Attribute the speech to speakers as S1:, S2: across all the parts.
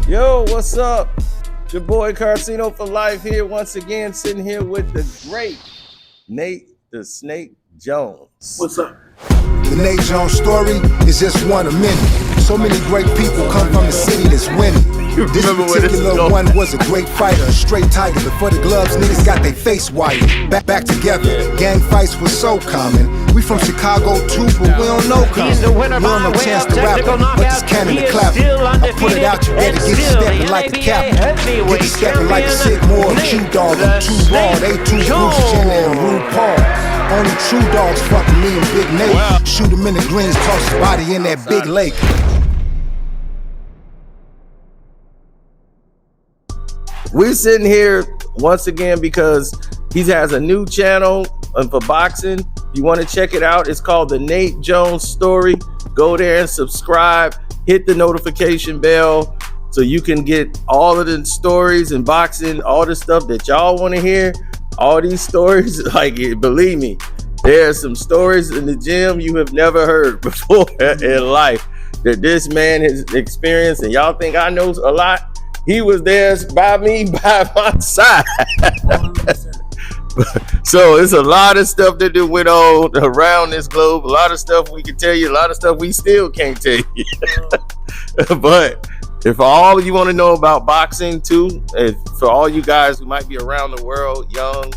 S1: Yo, what's up? It's your boy Carcino for life here once again, sitting here with the great Nate the Snake Jones.
S2: What's up?
S3: The Nate Jones story is just one of many. So many great people come from the city that's winning. This particular one was a great fighter, a straight tiger. Before the gloves, niggas got their face wired. Back together, gang fights were so common. We from Chicago too, but we don't know coming.
S4: He's the winner
S3: we don't
S4: by
S3: know
S4: way
S3: chance
S4: of
S3: to rap
S4: technical
S3: but this
S4: knockout.
S3: cannon
S4: He
S3: to
S4: is
S3: clap.
S4: still
S3: I put it
S4: undefeated
S3: out, you better
S4: and
S3: get to
S4: still
S3: stepping
S4: the
S3: like a
S4: NBA
S3: captain. Get
S4: heavyweight
S3: to stepping like a
S4: champion,
S3: Sigmore,
S4: Nate
S3: Q-Dog,
S4: the
S3: I'm too raw. They too Bruce Jenner and RuPaul. Only true dogs fucking me and Big Nate.
S1: Wow.
S3: Shoot him in the greens, toss his body in that big lake.
S1: We're sitting here once again because he has a new channel for boxing. If you want to check it out, it's called The Nate Jones Story. Go there and subscribe. Hit the notification bell so you can get all of the stories in boxing, all the stuff that y'all want to hear. All these stories, like, believe me, there are some stories in the gym you have never heard before in life that this man has experienced, and y'all think I know a lot. He was there by my side. So it's a lot of stuff that went on around this globe. A lot of stuff we can tell you. A lot of stuff we still can't tell you. But if all you want to know about boxing too, and for all you guys who might be around the world, young,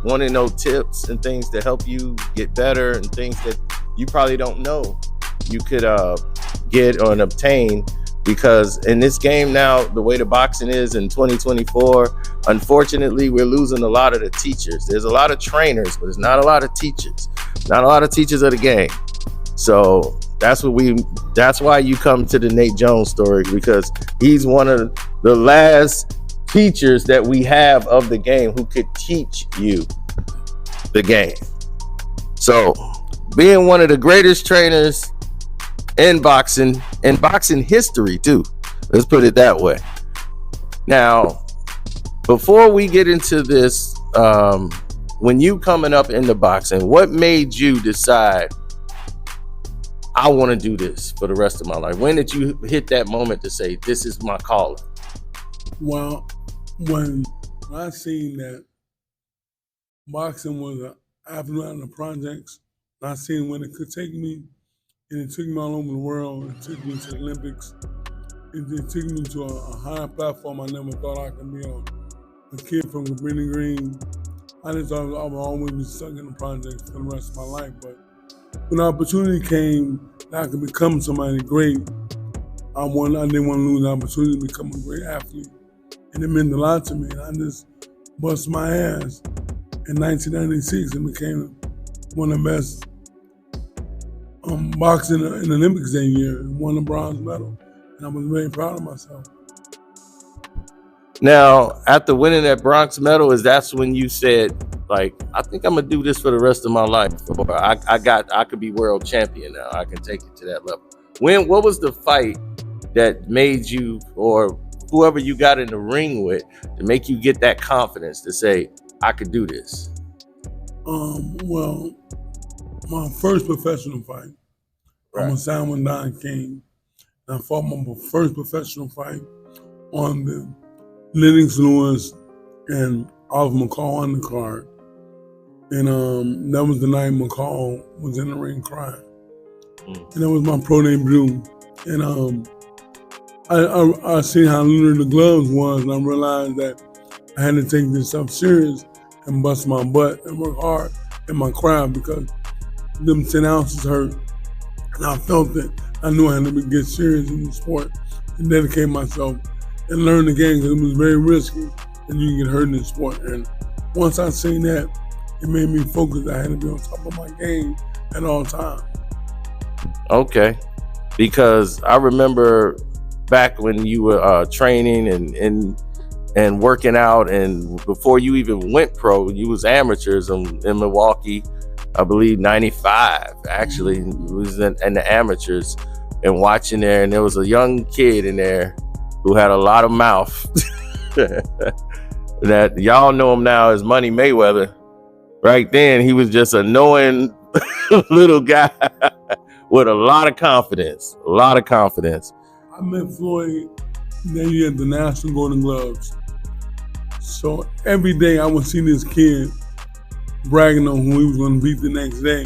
S1: want to know tips and things to help you get better and things that you probably don't know, you could get or obtain. Because in this game now, the way the boxing is in 2024, unfortunately, we're losing a lot of the teachers. There's a lot of trainers, but there's not a lot of teachers. Not a lot of teachers of the game. So that's why you come to the Nate Jones story, because he's one of the last teachers that we have of the game who could teach you the game. So being one of the greatest trainers in boxing history too. Let's put it that way. Now, before we get into this, when you coming up into boxing, what made you decide I want to do this for the rest of my life? When did you hit that moment to say, this is my calling?
S2: Well, when I seen that boxing was an avenue out of the projects, I seen when it could take me, and it took me all over the world. It took me to the Olympics. It took me to a higher platform I never thought I could be on. A kid from Cabrini Green. I just thought I would always be stuck in the projects for the rest of my life. But when the opportunity came that I could become somebody great, I didn't want to lose the opportunity to become a great athlete. And it meant a lot to me. And I just bust my ass in 1996 and became one of the best boxing in the Olympics that year and won the bronze medal. And I was very proud of myself.
S1: Now, after winning that bronze medal, that's when you said, like, I think I'm gonna do this for the rest of my life. I could be world champion now. I can take it to that level. What was the fight that made you, or whoever you got in the ring with, to make you get that confidence to say, I could do this?
S2: Well, my first professional fight,
S1: Right.
S2: I'm a signed with Don King. And I fought my first professional fight on the Lennox Lewis and Oliver McCall undercard. And that was the night McCall was in the ring crying. And that was my pro debut. And I seen how lunar the gloves was, and I realized that I had to take this stuff serious and bust my butt and work hard in my craft, because them 10 ounces hurt. And I felt it. I knew I had to get serious in the sport and dedicate myself and learn the game, because it was very risky and you can get hurt in the sport. And once I seen that, it made me focus. I had to be on top of my game at all times.
S1: Okay. Because I remember back when you were training and working out, and before you even went pro, you was amateurs in Milwaukee. I believe 95 actually. It was in the amateurs, and watching there, and there was a young kid in there who had a lot of mouth. That y'all know him now as Money Mayweather. Right then, he was just a knowing little guy with a lot of confidence.
S2: I met Floyd Then you had the National Golden Gloves. So every day I would see this kid bragging on who he was going to beat the next day.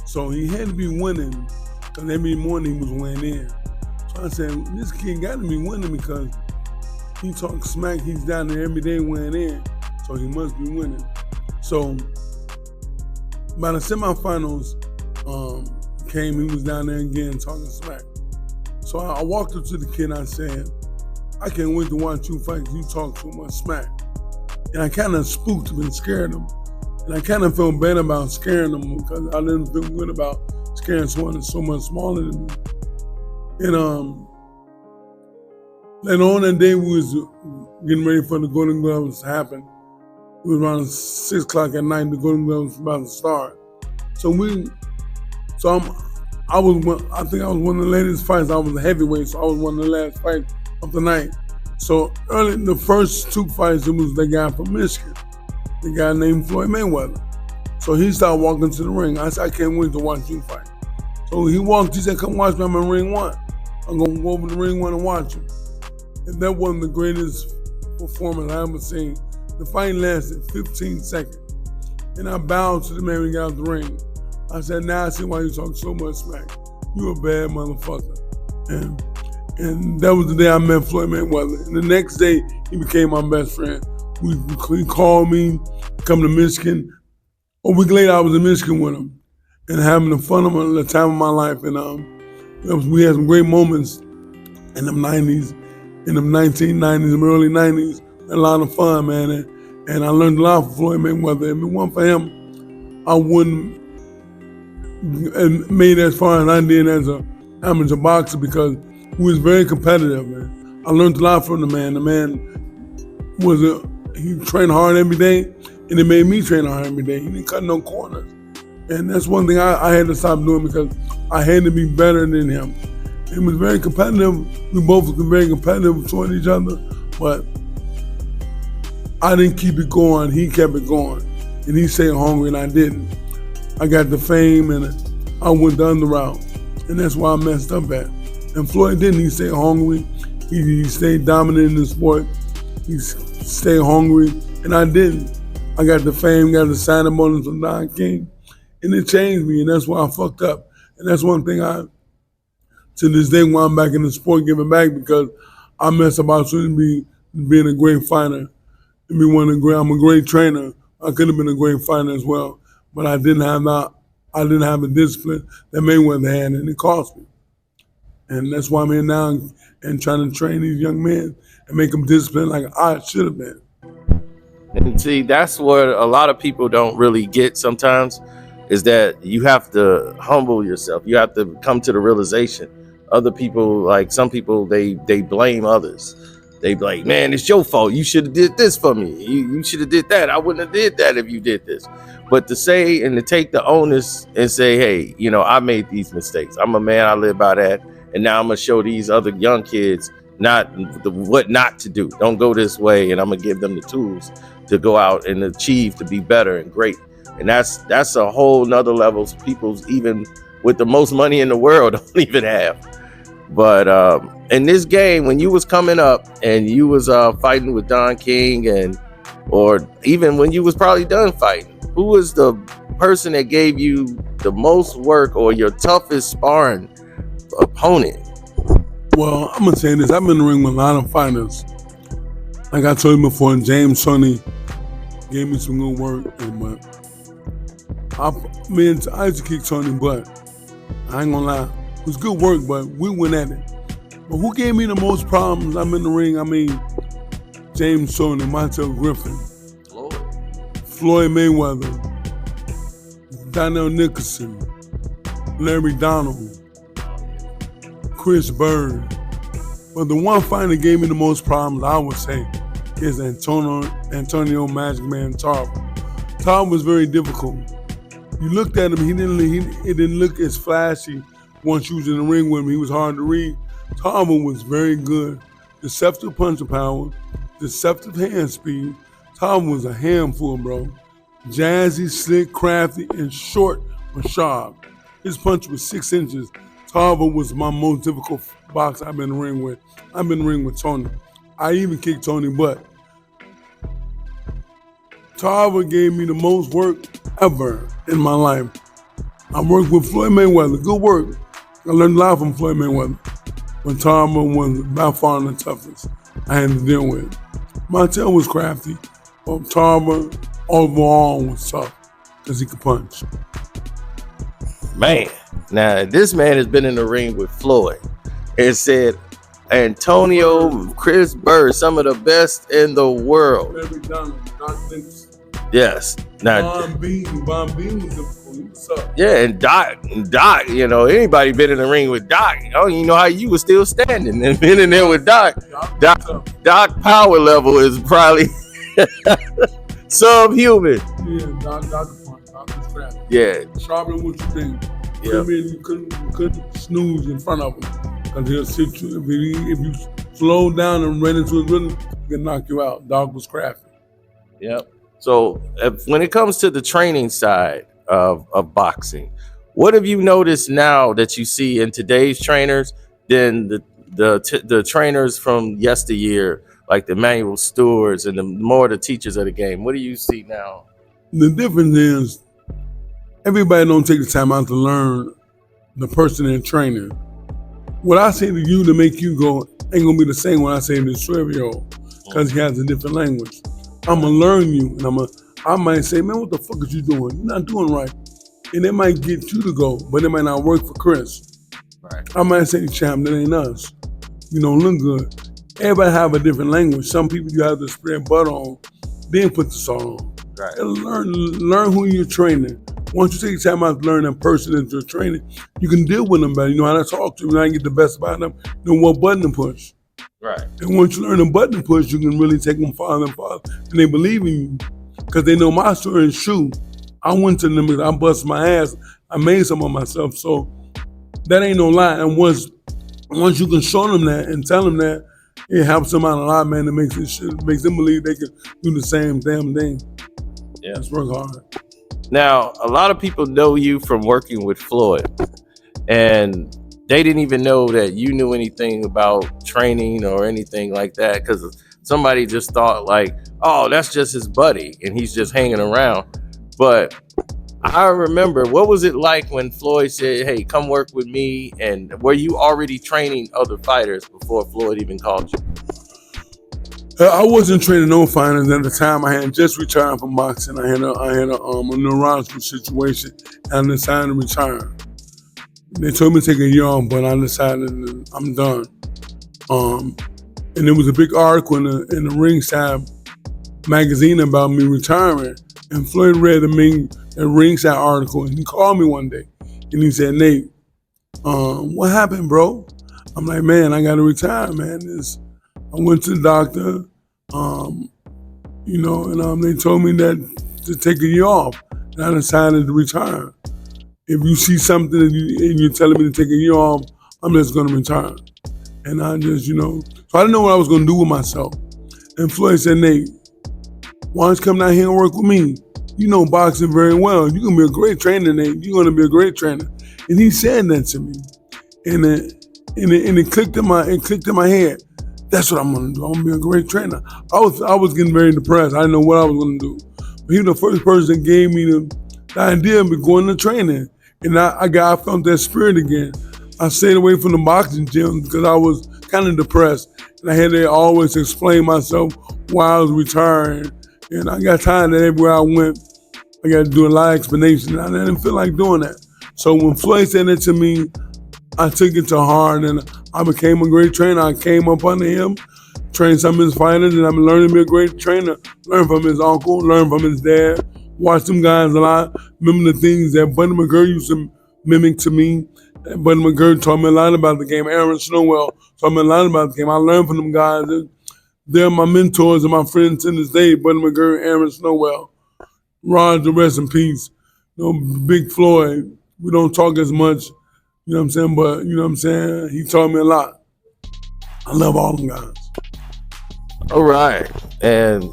S2: So he had to be winning because every morning he was weighing in. So I said, this kid got to be winning because he talks smack. He's down there every day weighing in. So he must be winning. So by the semifinals came, he was down there again talking smack. So I walked up to the kid and I said, I can't wait to watch you fight because you talk so much smack. And I kind of spooked him and scared him. And I kind of felt bad about scaring him because I didn't feel good about scaring someone that's so much smaller than me. And later on that day, we was getting ready for the Golden Gloves to happen. It was around 6 o'clock at night, the Golden Gloves was about to start. I think I was one of the latest fights. I was a heavyweight, so I was one of the last fights of the night. So early in the first 2 fights, it was the guy from Michigan, the guy named Floyd Mayweather. So he started walking to the ring. I said, I can't wait to watch you fight. So he walked, he said, come watch me, I'm in ring 1. I'm going to go over to ring 1 and watch him. And that wasn't the greatest performance I ever seen. The fight lasted 15 seconds. And I bowed to the man when he got out the ring. I said, now I see why you talk so much smack. You a bad motherfucker. And that was the day I met Floyd Mayweather. And the next day, he became my best friend. He called me, come to Michigan. A week later, I was in Michigan with him and having the time of my life. And we had some great moments in the 90s, in the 1990s, and early 90s. A lot of fun, man. And I learned a lot from Floyd Mayweather. If it weren't for him, I wouldn't have made it as far as I did as an amateur boxer because he was very competitive, man. I learned a lot from the man. The man he trained hard every day, and it made me train hard every day. He didn't cut no corners. And that's one thing I had to stop doing because I had to be better than him. He was very competitive. We both were very competitive toward each other, but I didn't keep it going. He kept it going. And he stayed hungry, and I didn't. I got the fame, and I went the other route. And that's why I messed up at. And Floyd didn't. He stayed hungry. He stayed dominant in the sport. He stayed hungry, and I didn't. I got the fame, got the signing bonus from Don King, and it changed me, and that's why I fucked up. And that's one thing to this day, when I'm back in the sport, giving back because I messed up. I shouldn't be being a great fighter. I'm a great trainer. I could have been a great fighter as well, but I didn't have the discipline that Mayweather had, and it cost me. And that's why I'm here now and trying to train these young men and make them disciplined like I should have been.
S1: And see, that's what a lot of people don't really get sometimes, is that you have to humble yourself. You have to come to the realization. Other people, like some people, they blame others. They be like, man, it's your fault. You should have did this for me. You should have did that. I wouldn't have did that if you did this. But to say and to take the onus and say, hey, I made these mistakes. I'm a man. I live by that. And now I'm going to show these other young kids what not to do. Don't go this way. And I'm going to give them the tools to go out and achieve to be better and great. And that's a whole nother level. People's even with the most money in the world don't even have. But in this game, when you was coming up and you was fighting with Don King or even when you was probably done fighting, who was the person that gave you the most work or your toughest sparring opponent?
S2: Well, I'm going to say this. I've been in the ring with a lot of fighters. Like I told you before, James Sonny gave me some good work. I used to kick Tony, but I ain't going to lie. It was good work, but we went at it. But who gave me the most problems? I'm in the ring. James Sonny, Montel Griffin, Floyd Mayweather, Donnell Nicholson, Larry Donald, Chris Bird. But the one fighter that gave me the most problems, I would say, is Antonio Magic Man Tarver. Tarver was very difficult. You looked at him, he didn't look as flashy once you was in the ring with him. He was hard to read. Tarver was very good. Deceptive punching power, deceptive hand speed. Tarver was a handful, bro. Jazzy, slick, crafty, and short but sharp. His punch was 6 inches Tarver was my most difficult boxer I've been in the ring with. I've been in the ring with Tony. I even kicked Tony butt. Tarver gave me the most work ever in my life. I worked with Floyd Mayweather, good work. I learned a lot from Floyd Mayweather. But Tarver was by far the toughest I had to deal with. Montel was crafty, but Tarver overall was tough because he could punch.
S1: Man, now this man has been in the ring with Floyd. It said Antonio, Chris Bird, some of the best in the world. Yes. Now,
S2: Von Bean was the up.
S1: Yeah, and Doc, you know, anybody been in the ring with Doc, I don't even know how you was still standing and been in there with Doc. Doc power level is probably subhuman.
S2: Yeah, Doc was crap.
S1: Yeah.
S2: Sharper than what you think.
S1: Yeah.
S2: You couldn't snooze in front of him because he'll sit you. If you slow down and run into his rhythm, he can knock you out. Doc was crafty.
S1: Yep. So when it comes to the training side of boxing, what have you noticed now that you see in today's trainers than the trainers from yesteryear, like the Emmanuel Stewarts and the teachers of the game? What do you see now?
S2: The difference is everybody don't take the time out to learn the person in training. What I say to you to make you go ain't gonna be the same when I say to the 12-year-old because he has a different language. I'm gonna learn you, and I might say, man, what the fuck is you doing? You're not doing right. And it might get you to go, but it might not work for Chris.
S1: Right.
S2: I might say, champ, that ain't us. You don't look good. Everybody have a different language. Some people you have to spread butter on, then put the salt on.
S1: Right.
S2: And learn who you're training. Once you take time out to learn that person that you're training, you can deal with them better. You know how to talk to them, you know how to get the best about them, you know what button to push.
S1: Right.
S2: And once you learn a button to push, you can really take them farther and farther. And they believe in you. Because they know my story is true. I went to them and I bust my ass. I made some of myself. So that ain't no lie. And once you can show them that and tell them that, it helps them out a lot, man. It makes them believe they can do the same damn thing.
S1: Yeah.
S2: Just work hard.
S1: Now, a lot of people know you from working with Floyd. And they didn't even know that you knew anything about training or anything like that, because somebody just thought like, oh, that's just his buddy and he's just hanging around. But I remember, what was it like when Floyd said, hey, come work with me? And were you already training other fighters before Floyd even called you?
S2: I wasn't training no fighters at the time. I had just retired from boxing. I had a neurological situation and I decided to retire. They told me to take a year off, but I decided I'm done. And there was a big article in the Ringside magazine about me retiring. And Floyd read a Ringside article, and he called me one day. And he said, Nate, what happened, bro? I'm like, man, I got to retire, man. I went to the doctor, and they told me that to take a year off. And I decided to retire. If you see something and you're telling me to take a year off, I'm just going to retire. And I just, so I didn't know what I was going to do with myself. And Floyd said, Nate, why don't you come down here and work with me? You know boxing very well. You're going to be a great trainer, Nate. You're going to be a great trainer. And he said that to me. And it clicked in my head. That's what I'm going to do. I'm going to be a great trainer. I was getting very depressed. I didn't know what I was going to do. But he was the first person that gave me the idea of going to training. And I felt that spirit again. I stayed away from the boxing gym because I was kind of depressed. And I had to always explain myself why I was retiring. And I got tired that everywhere I went, I got to do a lot of explanation. And I didn't feel like doing that. So when Floyd said that to me, I took it to heart and I became a great trainer. I came up under him, trained some of his fighters, and I'm learning to be a great trainer. Learn from his uncle, learn from his dad, watch them guys a lot. Remember the things that Buddy McGirt used to mimic to me. Buddy McGirt taught me a lot about the game. Aaron Snowell taught me a lot about the game. I learned from them guys. They're my mentors and my friends to this day. Buddy McGirt, Aaron Snowell, Roger, rest in peace. Big Floyd. We don't talk as much, you know what I'm saying? But, you know what I'm saying? He taught me a lot. I love all them guys.
S1: All right. And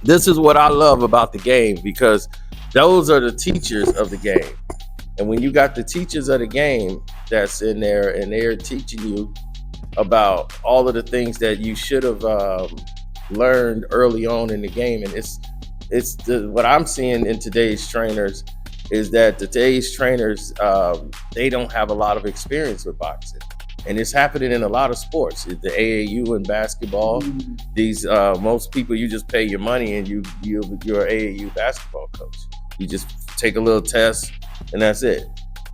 S1: this is what I love about the game, because those are the teachers of the game. And when you got the teachers of the game, that's in there, and they're teaching you about all of the things that you should have learned early on in the game. And what I'm seeing in today's trainers is that today's trainers, they don't have a lot of experience with boxing. And it's happening in a lot of sports. The AAU and basketball, these most people, you just pay your money and you're an AAU basketball coach. You just take a little test and that's it.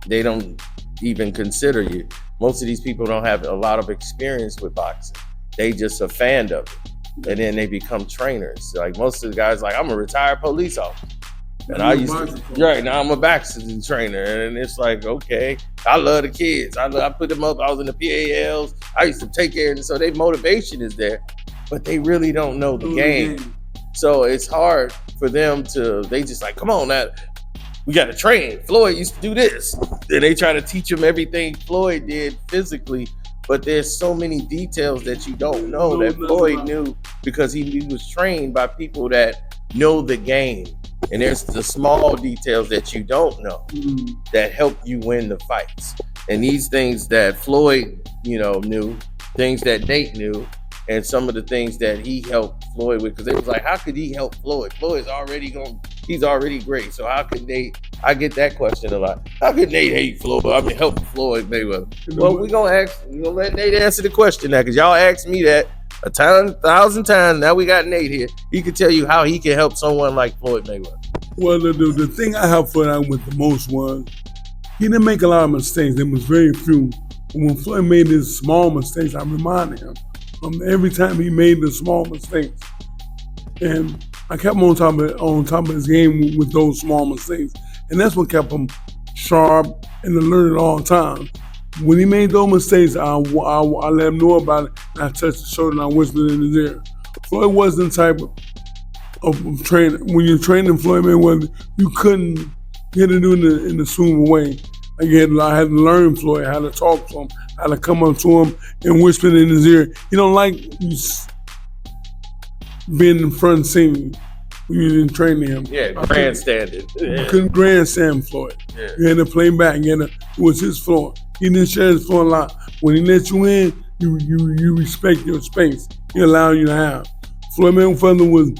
S1: They don't even consider you. Most of these people don't have a lot of experience with boxing. They just a fan of it. And then they become trainers. Like most of the guys, like, I'm a retired police officer. And I used to, right now I'm a boxing trainer. And it's like, okay, I love the kids. I put them up. I was in the PALs. I used to take care of them. So their motivation is there, but they really don't know the game. So it's hard for them they just like, come on now, we got to train. Floyd used to do this. And they try to teach him everything Floyd did physically, but there's so many details that you don't know that Floyd knew because he was trained by people that know the game. And there's the small details that you don't know that help you win the fights. And these things that Floyd, knew, things that Nate knew, and some of the things that he helped Floyd with, because it was like, how could he help Floyd? Floyd's he's already great. So how could Nate? I get that question a lot. How could Nate hate Floyd? I mean, help Floyd Mayweather. Well, we're gonna let Nate answer the question now, because y'all asked me that 1,000 times. Now we got Nate here. He could tell you how he can help someone like Floyd Mayweather.
S2: Well, the thing I helped Floyd out with the most was he didn't make a lot of mistakes. There was very few. But when Floyd made his small mistakes, I reminded him every time he made the small mistakes. And I kept him on top of his game with those small mistakes. And that's what kept him sharp and alert at all times. When he made those mistakes, I let him know about it, and I touched his shoulder and I whispered in his ear. Floyd wasn't the type of trainer. When you're training Floyd Mayweather, you had to do it in the smooth way. I had to learn Floyd how to talk to him, how to come up to him and whisper in his ear. He don't like you being in front scene when you didn't train him.
S1: Yeah, grandstanding.
S2: You couldn't grandstand Floyd.
S1: Yeah.
S2: You had to play back. It was his floor. He didn't share his floor a lot. When he let you in, you respect your space. He allowed you to have. Floyd Mayweather was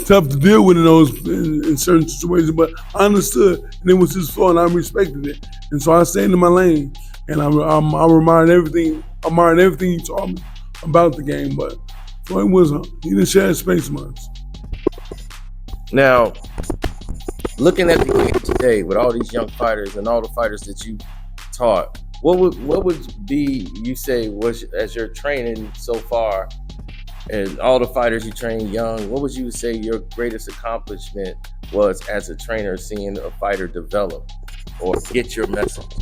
S2: tough to deal with in certain situations, but I understood, and it was his floor, and I respected it. And so I stayed in my lane, and I admired everything he taught me about the game. But Floyd he didn't share his space much.
S1: Now, looking at the game today with all these young fighters and all the fighters that you taught, what would be, you say, was as you're training so far, and all the fighters you train young, what would you say your greatest accomplishment was as a trainer, seeing a fighter develop or get your message?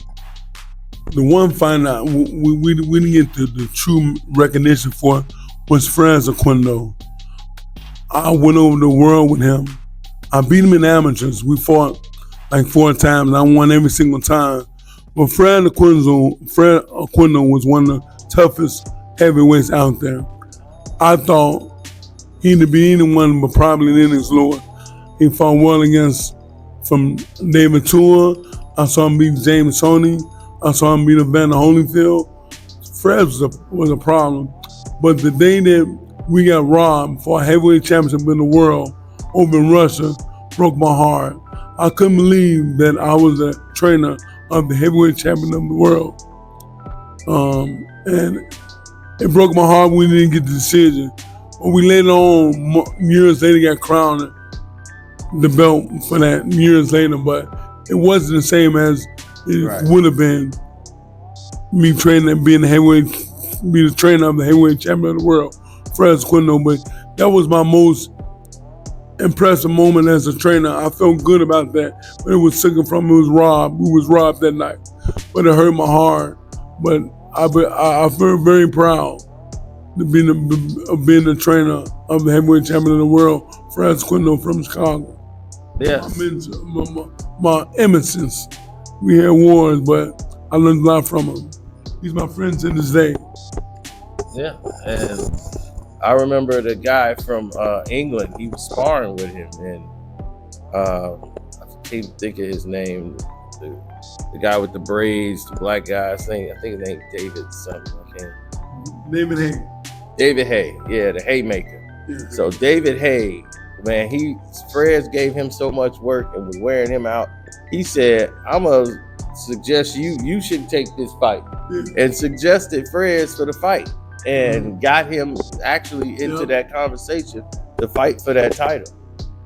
S2: The one fight we didn't get the true recognition for was Franz Oquendo. I went over the world with him. I beat him in amateurs. We fought like 4 times, and I won every single time. But Franz Oquendo was one of the toughest heavyweights out there. I thought he'd be anyone but probably Lennox Lord. He fought well from David Tua. I saw him beat James Haney. I saw him beat Evander Holyfield. Franz was a problem. But the day that we got robbed for a heavyweight championship in the world over in Russia broke my heart. I couldn't believe that I was a trainer of the heavyweight champion of the world. And it broke my heart when we didn't get the decision. But we later on, years later, got crowned the belt for that years later, but it wasn't the same as it would have been me training and being the trainer of the heavyweight champion of the world, Franz Oquendo. But that was my most impressive moment as a trainer. I felt good about that, but it was taken from me. We was robbed that night, but it hurt my heart. But I feel very proud of being the trainer of the heavyweight champion of the world, Franz Oquendo from Chicago.
S1: Yeah.
S2: My innocence. We had wars, but I learned a lot from him. He's my friend to this day.
S1: Yeah, and I remember the guy from England. He was sparring with him, and I can't think of his name. The guy with the braids, the black guy. I think his name David something. I can't.
S2: David Hay.
S1: David Hay, yeah, the haymaker.
S2: Yeah.
S1: So David Hay, man, Fred gave him so much work and was wearing him out. He said, "I'm gonna suggest you should take this fight," and suggested Fred for the fight, and got him actually into that conversation to fight for that title.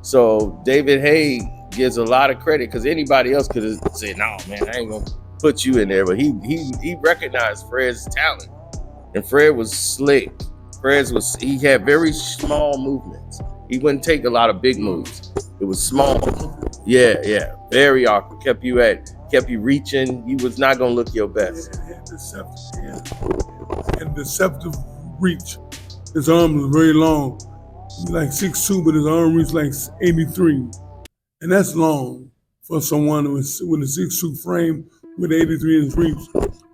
S1: So David Hay gives a lot of credit because anybody else could have said, "No, man, I ain't gonna put you in there," but he recognized Fred's talent, and Fred was slick. He had very small movements. He wouldn't take a lot of big moves. It was small. Yeah. Very awkward. Kept you reaching. You was not gonna look your best.
S2: And deceptive reach. His arm was very long. He's like 6'2", but his arm reached like 83. And that's long for someone with a 6'2" frame with 83 inch reach.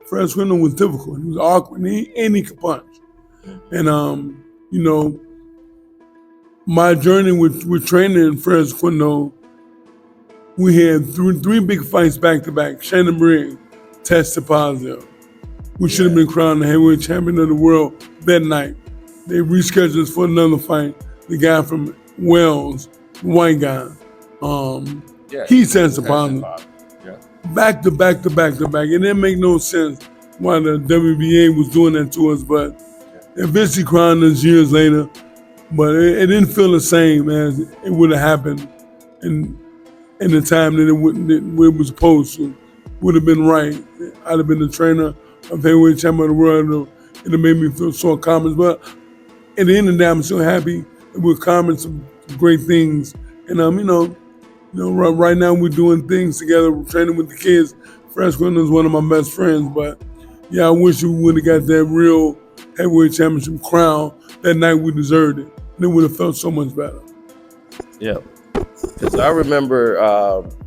S2: Fred Oquendo was difficult. He was awkward and he could punch. And my journey with training Fred Oquendo, we had three big fights back to back. Shannon Briggs tested positive. We should have been crowned the heavyweight champion of the world that night. They rescheduled us for another fight. The guy from Wales, the white guy, he tested positive. Back to back. It didn't make no sense why the WBA was doing that to us, but eventually crowned us years later. But it didn't feel the same as it would have happened in the time that it was supposed to. Would have been right. I'd have been the trainer of heavyweight champion of the world. It have made me feel so accomplished. But at the end of the day, I'm so happy that we accomplished some great things. And right now we're doing things together. We're training with the kids. Fred Oquendo is one of my best friends. But I wish we would have got that real heavyweight championship crown that night. We deserved it. And it would have felt so much better.
S1: Yeah. Because I remember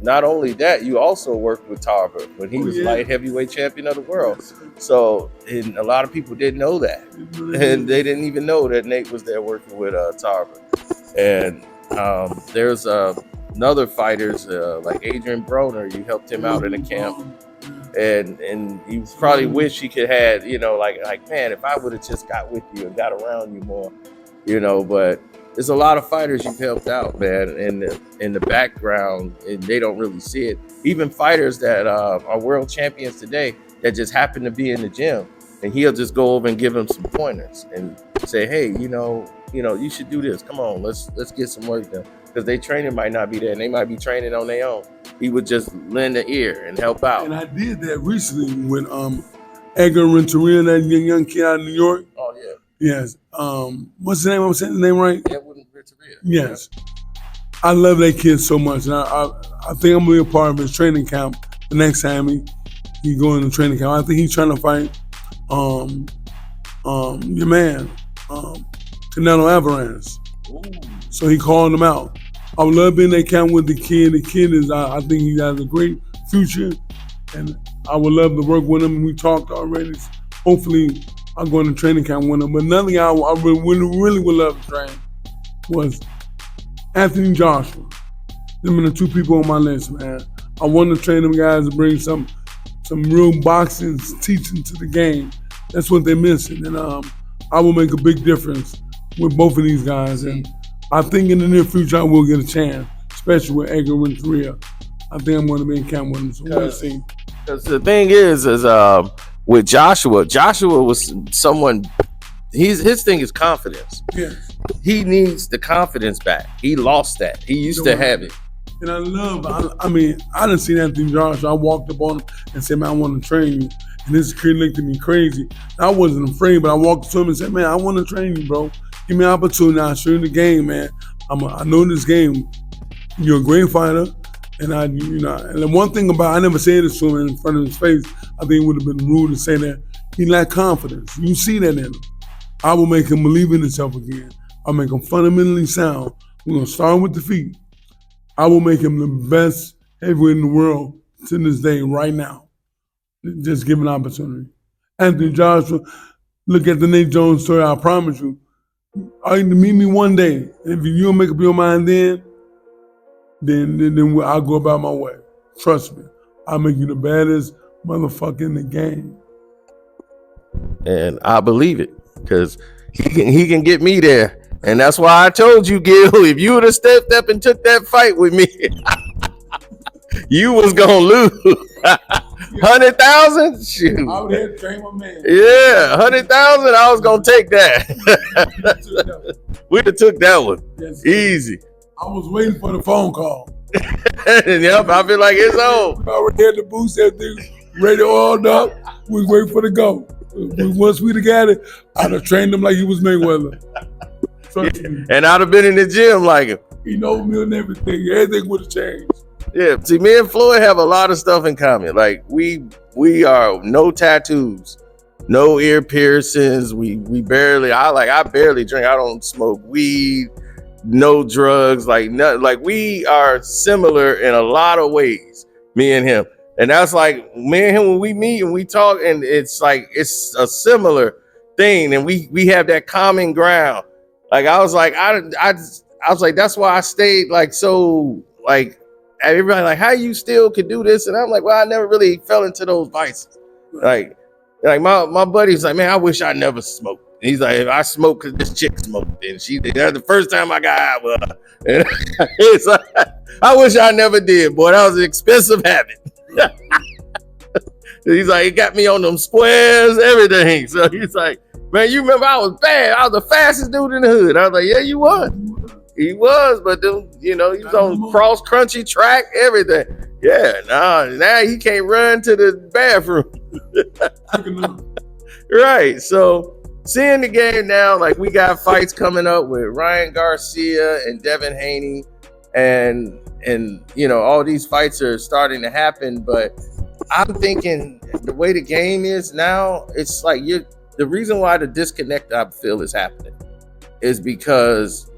S1: not only that, you also worked with Tarver when he was light heavyweight champion of the world. Yes. So, and a lot of people didn't know that. And they didn't even know that Nate was there working with Tarver. And there's another fighters like Adrian Broner. You helped him out in a camp. And you probably wish he could have, like, man, if I would have just got with you and got around you more, but there's a lot of fighters you've helped out, man, in the background, and they don't really see it. Even fighters that are world champions today that just happen to be in the gym, and he'll just go over and give them some pointers and say, hey, you should do this. Come on, let's get some work done. Because their training might not be there, and they might be training on their own. He would just lend an ear and help out.
S2: And I did that recently when Edgar Renteria, that young kid out of New York.
S1: Oh, yeah.
S2: Yes. What's his name? I'm saying the name right?
S1: Edwin Renteria.
S2: Yes. Yeah. I love that kid so much. And I think I'm going to be a part of his training camp the next time he go in the training camp. I think he's trying to fight your man, Canelo Alvarez. Ooh. So he called him out. I would love being in that camp with the kid. The kid is, I think he has a great future, and I would love to work with him. We talked already. Hopefully, I'll go in the training camp with him. But another guy I really would love to train was Anthony Joshua. Them are the two people on my list, man. I want to train them guys to bring some real boxing teaching to the game. That's what they're missing, and I will make a big difference with both of these guys. And I think in the near future I will get a chance, especially with Edgar Renteria. I think I'm going to be in camp with him, so we'll see.
S1: Because the thing is with Joshua was someone. His thing is confidence.
S2: Yes.
S1: He needs the confidence back. He lost that. He used to have it.
S2: And I didn't see Anthony Joshua. I walked up on him and said, man, I want to train you. And this kid looked at me crazy. I wasn't afraid, but I walked up to him and said, man, I want to train you, bro. Give me an opportunity. I'll show you the game, man. I know this game. You're a great fighter. And and the one thing I never said this to him in front of his face. I think it would have been rude to say that. He lacked confidence. You see that in him. I will make him believe in himself again. I'll make him fundamentally sound. We're going to start with the feet. I will make him the best heavyweight in the world to this day, right now. Just give him an opportunity. Anthony Joshua, look at the Nate Jones story. I promise you. All you meet me one day. If you don't make up your mind then I'll go about my way. Trust me. I'll make you the baddest motherfucker in the game.
S1: And I believe it, because he can get me there. And that's why I told you, Gil, if you would have stepped up and took that fight with me, you was gonna lose. 100,000? Shoot.
S2: I would have trained my man.
S1: Yeah, 100,000. I was gonna take that. We'd have took that one.
S2: Yes,
S1: easy.
S2: I was waiting for the phone call.
S1: Yep, I feel like it's on.
S2: We already had the boost, everything ready, oiled up. We was waiting for the go. Once we'd have got it, I'd have trained him like he was Mayweather.
S1: And I'd have been in the gym like him.
S2: He knows me and everything. Everything would have changed.
S1: Yeah, see, me and Floyd have a lot of stuff in common. Like we are no tattoos, no ear piercings. We barely. I barely drink. I don't smoke weed, no drugs. Like nothing. Like we are similar in a lot of ways. Me and him, and that's like me and him when we meet and we talk, and it's like it's a similar thing, and we have that common ground. Like I was like I was like that's why I stayed like so like. Everybody like, how you still can do this? And I'm like, well, I never really fell into those vices. Like my buddy's like, man, I wish I never smoked. And he's like, if I smoked because this chick smoked, and that's the first time I got high with her. And it's like, I wish I never did, boy. That was an expensive habit. He's like, it got me on them squares, everything. So he's like, man, you remember I was bad. I was the fastest dude in the hood. I was like, yeah, you was. He was, but then, he was on cross country track, everything. Yeah, now he can't run to the bathroom. Right. So seeing the game now, like we got fights coming up with Ryan Garcia and Devin Haney, and all these fights are starting to happen. But I'm thinking the way the game is now, it's like the reason why the disconnect I feel is happening is because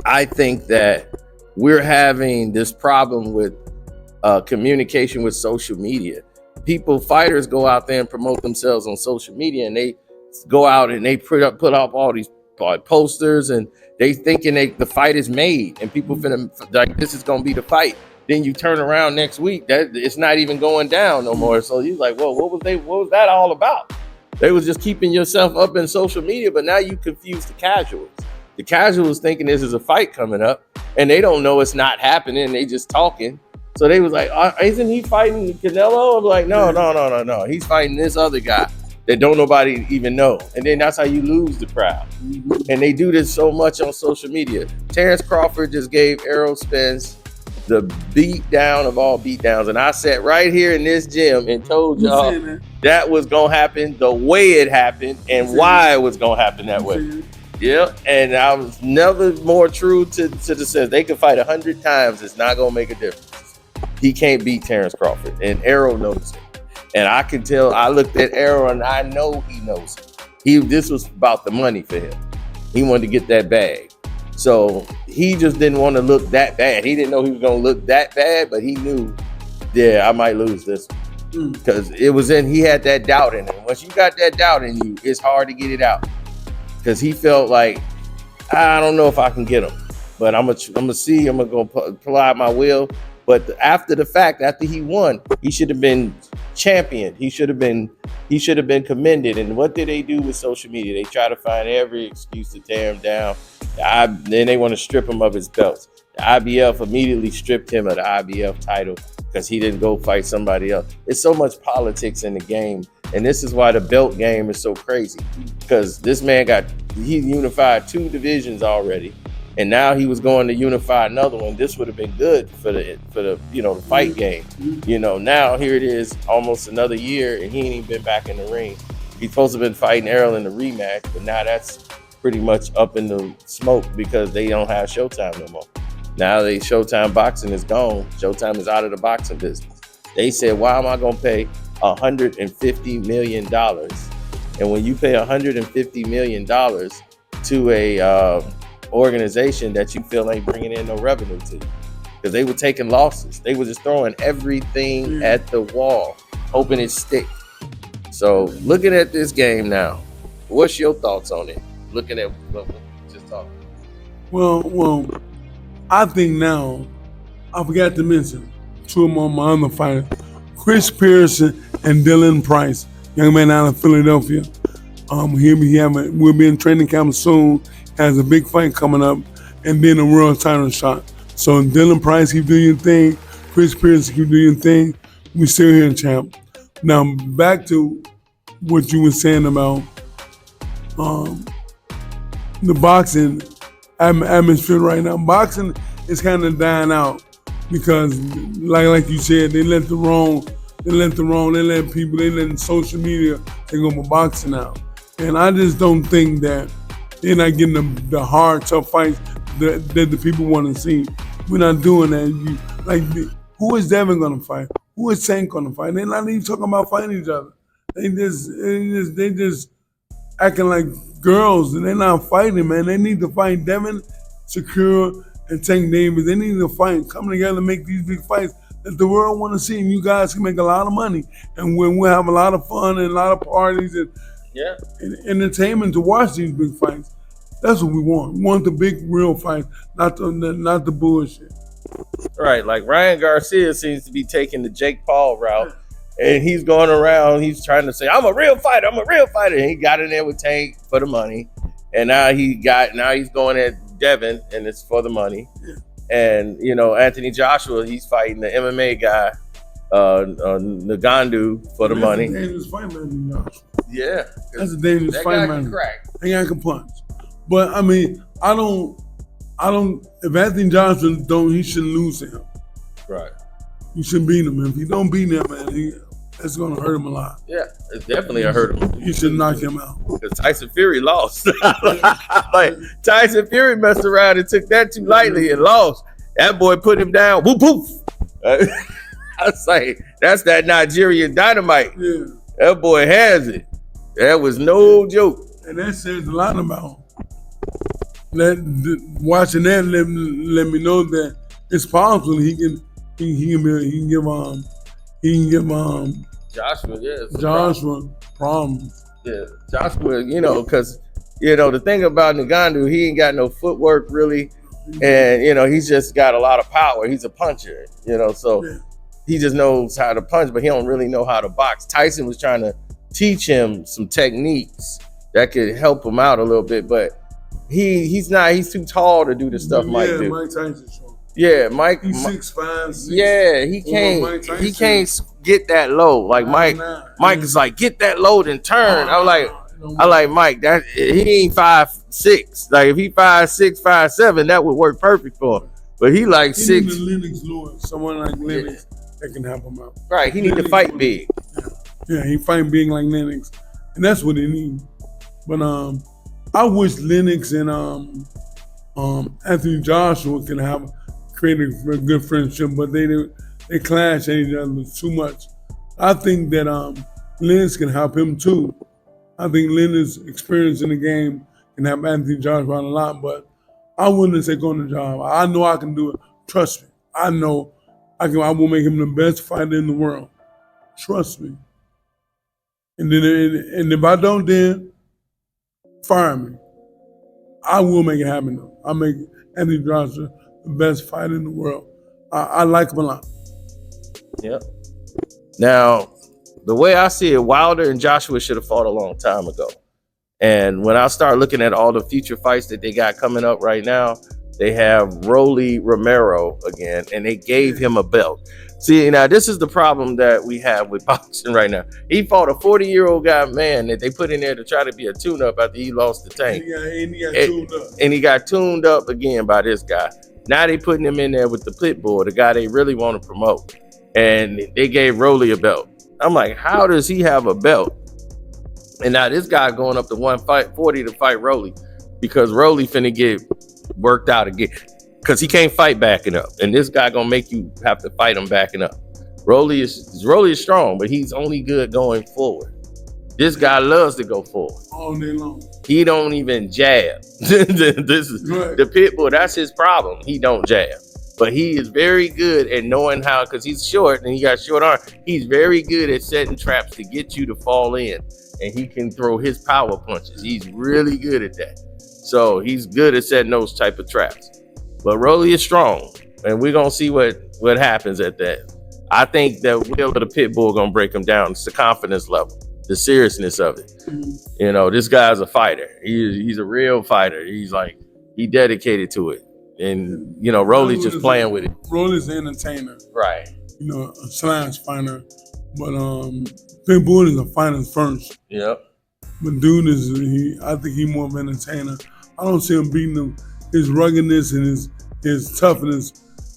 S1: I think that we're having this problem with communication with social media. Fighters go out there and promote themselves on social media, and they go out and they put up all these posters, and they thinking the fight is made, and people finna like this is gonna be the fight. Then you turn around next week, that it's not even going down no more. So you're like, well, what was that all about? They was just keeping yourself up in social media, but now you confuse the casuals. The casuals thinking this is a fight coming up, and they don't know it's not happening. They just talking. So they was like, isn't he fighting Canelo? I'm like, no. He's fighting this other guy that don't nobody even know. And then that's how you lose the crowd. And they do this so much on social media. Terrence Crawford just gave Errol Spence the beat down of all beat downs. And I sat right here in this gym and told y'all that was going to happen the way it happened and why it was going to happen that way. Yeah, and I was never more true to the sense they could fight 100 times. It's not going to make a difference. He can't beat Terrence Crawford, and Errol knows it. And I can tell, I looked at Errol, and I know he knows it. This was about the money for him. He wanted to get that bag. So he just didn't want to look that bad. He didn't know he was going to look that bad, but he knew, I might lose this. Because he had that doubt in him. Once you got that doubt in you, it's hard to get it out. Because he felt like, I don't know if I can get him, but I'm gonna see. I'm gonna go apply my will. But after the fact, after he won, he should have been championed. He should have been commended. And what did they do with social media? They try to find every excuse to tear him down. Then they want to strip him of his belts. The IBF immediately stripped him of the IBF title because he didn't go fight somebody else. It's so much politics in the game. And this is why the belt game is so crazy, because this man he unified 2 divisions already, and now he was going to unify another one. This would have been good for the the fight game. Now here it is, almost another year, and he ain't even been back in the ring. He's supposed to have been fighting Errol in the rematch, but now that's pretty much up in the smoke because they don't have Showtime no more. Now Showtime boxing is gone. Showtime is out of the boxing business. They said, why am I gonna pay $150 million? And when you pay $150 million to a organization that you feel ain't bringing in no revenue to you, because they were taking losses. They were just throwing everything at the wall, hoping it stick. So looking at this game now, what's your thoughts on it? Looking at what we just talking.
S2: Well, I think now, I forgot to mention 2 of my other fighters Chris Pearson and Dylan Price, young man out of Philadelphia. We'll be in training camp soon. Has a big fight coming up, and then a world title shot. So Dylan Price, keep doing your thing. Chris Pearson, keep doing your thing. We still here, champ. Now back to what you were saying about the boxing atmosphere right now. Boxing is kind of dying out because, like you said, they let social media take over boxing now. And I just don't think that they're not getting the hard, tough fights that the people want to see. We're not doing that. Who is Devin gonna fight? Who is Tank gonna fight? They're not even talking about fighting each other. They just acting like girls, and they're not fighting, man. They need to fight Devin, Shakur, and Tank Davis. They need to fight, come together, make these big fights that the world want to see, and you guys can make a lot of money, and we'll have a lot of fun and a lot of parties and entertainment to watch these big fights. That's what we want. We want the big, real fights, not the bullshit.
S1: Right, like Ryan Garcia seems to be taking the Jake Paul route, and he's going around, he's trying to say, I'm a real fighter, and he got in there with Tank for the money, and now he's going at Devin, and it's for the money. And, Anthony Joshua, he's fighting the MMA guy, Ngannou, for the money.
S2: That's a dangerous fight, man, Joshua.
S1: Yeah.
S2: That's a dangerous fight, man. That guy can punch. But, I mean, I don't, if Anthony Johnson he shouldn't lose to him.
S1: Right.
S2: You shouldn't beat him. If you don't beat him, man, that's going to hurt him a lot.
S1: Yeah, it's definitely going to hurt him.
S2: You should knock him out.
S1: Because Tyson Fury lost. Like, Tyson Fury messed around and took that too lightly and lost. That boy put him down. Whoop, whoop. I was like, that's that Nigerian dynamite.
S2: Yeah.
S1: That boy has it. That was no joke.
S2: And that says a lot about him. Watching that let me know that it's possible he can give Joshua problems.
S1: Yeah, Joshua, because the thing about Ngannou, he ain't got no footwork really, and he's just got a lot of power. He's a puncher, so he just knows how to punch, but he don't really know how to box. Tyson was trying to teach him some techniques that could help him out a little bit, but he's too tall to do the stuff Mike do.
S2: Mike Tyson's short.
S1: Yeah, Mike.
S2: He's 6'5", 6'.
S1: Yeah, he can't get that low. Like Mike is like, get that low and turn. I like Mike. That he ain't 5'6". Like if he 5'6", 5'7", that would work perfect for him. But he like 6.
S2: Lennox Lewis, someone like Lennox that can help him out.
S1: Right, he need to fight big.
S2: Yeah, he fight big like Lennox, and that's what he needs. But I wish Lennox and Anthony Joshua can create a good friendship, but they clash at each other too much. I think that Lennox can help him too. I think Lennox's experience in the game can help Anthony Joshua out a lot, but I wouldn't take on the job. I know I can do it. Trust me. I know I will make him the best fighter in the world. Trust me. And if I don't, then fire me. I will make it happen though. I'll make Anthony Joshua the best fighter in the world. I like him a lot.
S1: Yep. Now, the way I see it, Wilder and Joshua should have fought a long time ago. And when I start looking at all the future fights that they got coming up right now, they have Romero again, and they gave him a belt. See, now this is the problem that we have with boxing right now. He fought a 40-year-old man that they put in there to try to be a tune-up after he lost the Tank. And he got tuned up again by this guy. Now they putting him in there with the Pitbull, the guy they really want to promote. And they gave Rolly a belt. I'm like, how does he have a belt? And now this guy going up to 140 to fight Rolly because Rolly finna get worked out again because he can't fight backing up. And this guy gonna make you have to fight him backing up. Rolly is strong, but he's only good going forward. This guy loves to go forward.
S2: All day long.
S1: He don't even jab. This is right. The Pitbull, that's his problem. He don't jab. But he is very good at knowing how, because he's short and he got short arm, he's very good at setting traps to get you to fall in. And he can throw his power punches. He's really good at that. So he's good at setting those type of traps. But Rolly is strong. And we're going to see what happens at that. I think the will of the Pitbull gonna break him down. It's the confidence level, the seriousness of it. You know, this guy's a fighter. He's a real fighter. He's like, he dedicated to it. And, you know, Rolly's just playing with it.
S2: Rolly's an entertainer.
S1: Right.
S2: You know, a slash fighter. But Pitbull is a fighter first.
S1: Yep.
S2: But dude I think he's more of an entertainer. I don't see him beating him. His ruggedness and his toughness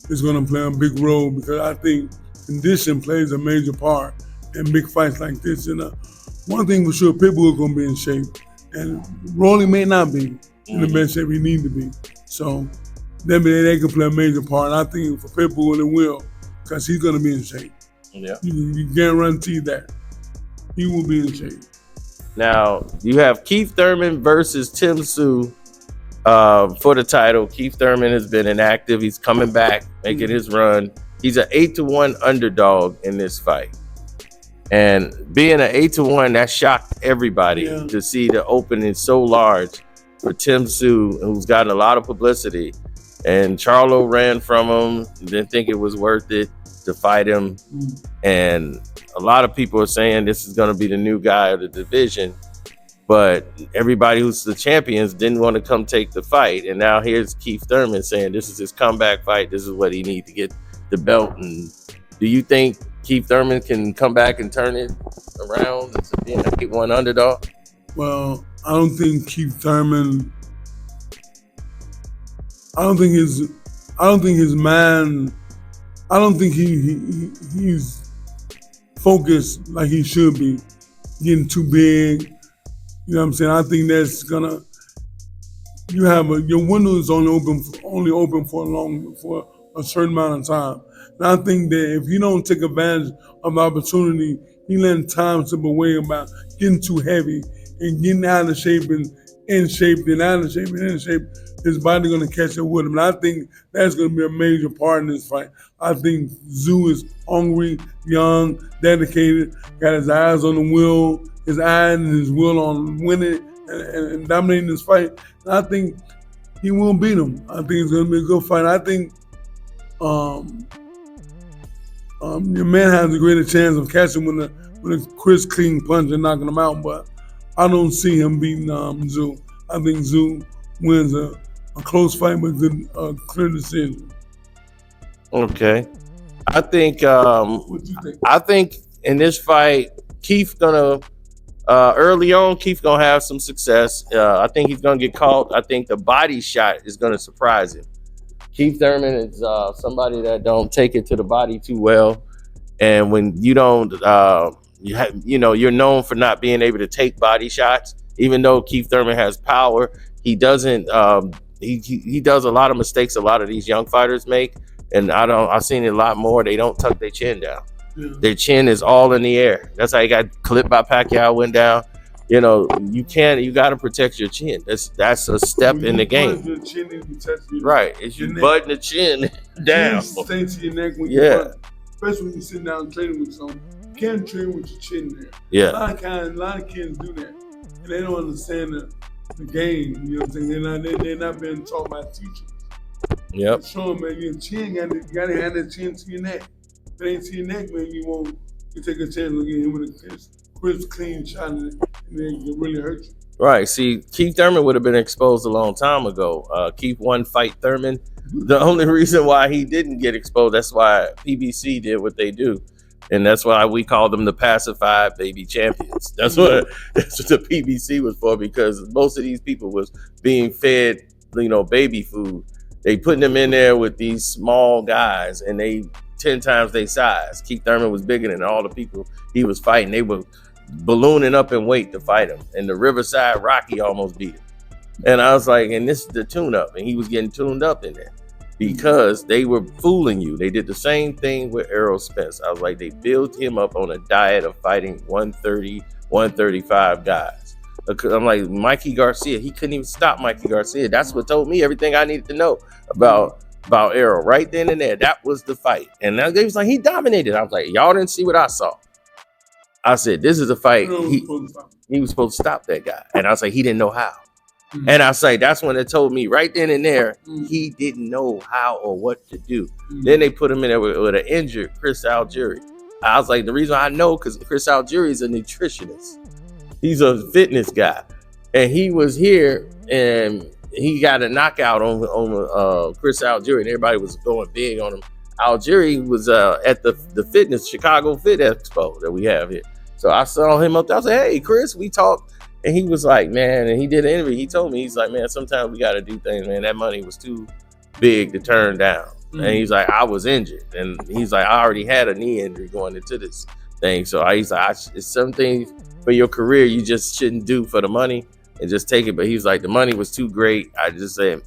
S2: is going to play a big role, because I think condition plays a major part in big fights like this. And one thing for sure, Pitbull is going to be in shape, and Rolly may not be in the best shape he needs to be. So they can play a major part. I think for Pitbull, it will, because he's going to be in shape.
S1: Yeah.
S2: You guarantee that he will be in shape.
S1: Now you have Keith Thurman versus Tszyu for the title. Keith Thurman has been inactive. He's coming back, making his run. He's an 8-1 underdog in this fight. And being an 8-1, that shocked everybody to see the opening so large for Tszyu, who's gotten a lot of publicity. And Charlo ran from him, didn't think it was worth it to fight him. And a lot of people are saying this is going to be the new guy of the division. But everybody who's the champions didn't want to come take the fight. And now here's Keith Thurman saying this is his comeback fight. This is what he needs to get the belt. And do you think Keith Thurman can come back and turn it around to being an 8-1 underdog?
S2: Well, I don't think Keith Thurman. I don't think his mind. I don't think he's focused like he should be. Getting too big. You know what I'm saying? I think that's gonna. Your window is only open for a certain amount of time. And I think that if you don't take advantage of the opportunity, you letting time slip away about getting too heavy and getting out of shape and in shape, then out of shape and in shape. His body gonna catch up with him. And I think that's gonna be a major part in this fight. I think Tszyu is hungry, young, dedicated, got his eyes on the wheel, his eye and his will on winning and dominating this fight. And I think he will beat him. I think it's gonna be a good fight. I think your man has a greater chance of catching with a crisp, clean punch and knocking him out, but I don't see him beating Tszyu. I think Tszyu wins a close fight with a clear decision.
S1: Okay. I think
S2: What do you think?
S1: I think in this fight, Keith gonna early on, Keith gonna have some success. I think he's gonna get caught. I think the body shot is gonna surprise him. Keith Thurman is somebody that don't take it to the body too well, and when you don't, you're known for not being able to take body shots. Even though Keith Thurman has power, he doesn't. He does a lot of mistakes. A lot of these young fighters make, and I've seen it a lot more. They don't tuck their chin down. Yeah. Their chin is all in the air. That's how he got clipped by Pacquiao. Went down. You know, you got to protect your chin. That's a step in the game.
S2: Your chin and you touch your,
S1: right. It's you button the chin down.
S2: Stay to your neck when you run. Especially when you sit down training with someone. You can't train with your chin there.
S1: Yeah.
S2: A lot of kids do that. And they don't understand the game. You know what I'm saying? They're not being taught by teachers.
S1: Yep.
S2: Show them, man, your chin, you got to have that chin to your neck. If it ain't to your neck, man, you take a chance to get him with a crisp, clean shot, and it can really hurt you.
S1: Right. See, Keith Thurman would have been exposed a long time ago. Keith won fight Thurman. The only reason why he didn't get exposed, that's why PBC did what they do. And that's why we call them the pacified baby champions. That's what the PBC was for, because most of these people was being fed, baby food. They putting them in there with these small guys, and they 10 times their size. Keith Thurman was bigger than all the people he was fighting. They were ballooning up in weight to fight him. And the Riverside Rocky almost beat him. And I was like, and this is the tune-up. And he was getting tuned up in there because they were fooling you. They did the same thing with Errol Spence. I was like, they built him up on a diet of fighting 130, 135 guys. I'm like, Mikey Garcia, he couldn't even stop Mikey Garcia. That's what told me everything I needed to know about Errol right then and there. That was the fight. And now they was like, he dominated. I was like, y'all didn't see what I saw. I said, this is a fight. He was supposed to stop that guy. And I was like, he didn't know how. And I say, that's when they told me right then and there, he didn't know how or what to do. Then they put him in there with an injured Chris Algieri. I was like, the reason I know, because Chris Algieri is a nutritionist. He's a fitness guy. And he was here and he got a knockout on Chris Algieri, and everybody was going big on him. Algieri was at the fitness, Chicago Fit Expo that we have here. So I saw him up there. I was like, hey, Chris, we talked. And he was like, man, and he did an interview. He told me, he's like, man, sometimes we got to do things, man. That money was too big to turn down. And he's like, I was injured. And he's like, I already had a knee injury going into this thing. So he's like, it's some things for your career you just shouldn't do for the money and just take it. But he's like, the money was too great. I just said,